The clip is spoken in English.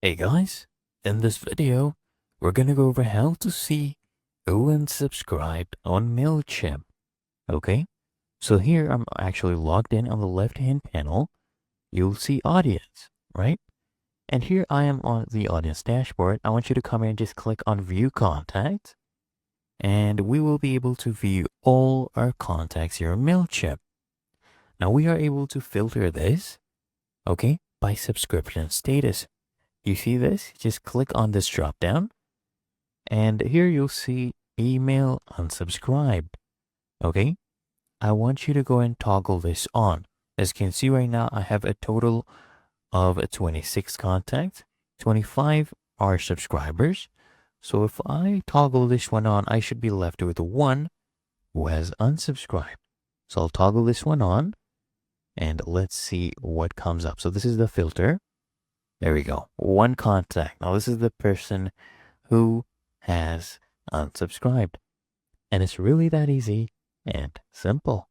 Hey guys, in this video, we're gonna go over how to see who unsubscribed on Mailchimp. Okay, so here I'm actually logged in on the left-hand panel. You'll see audience, right? And here I am on the audience dashboard. I want you to come in and just click on view contacts, and we will be able to view all our contacts here on Mailchimp. Now we are able to filter this, okay, by subscription status. You see this? Just click on this drop down, and here you'll see email unsubscribed. Okay, I want you to go and toggle this on. As you can see right now, I have a total of 26 contacts, 25 are subscribers. So if I toggle this one on, I should be left with one who has unsubscribed. So I'll toggle this one on, and let's see what comes up. So this is the filter. There we go. One contact. Now this is the person who has unsubscribed. And it's really that easy and simple.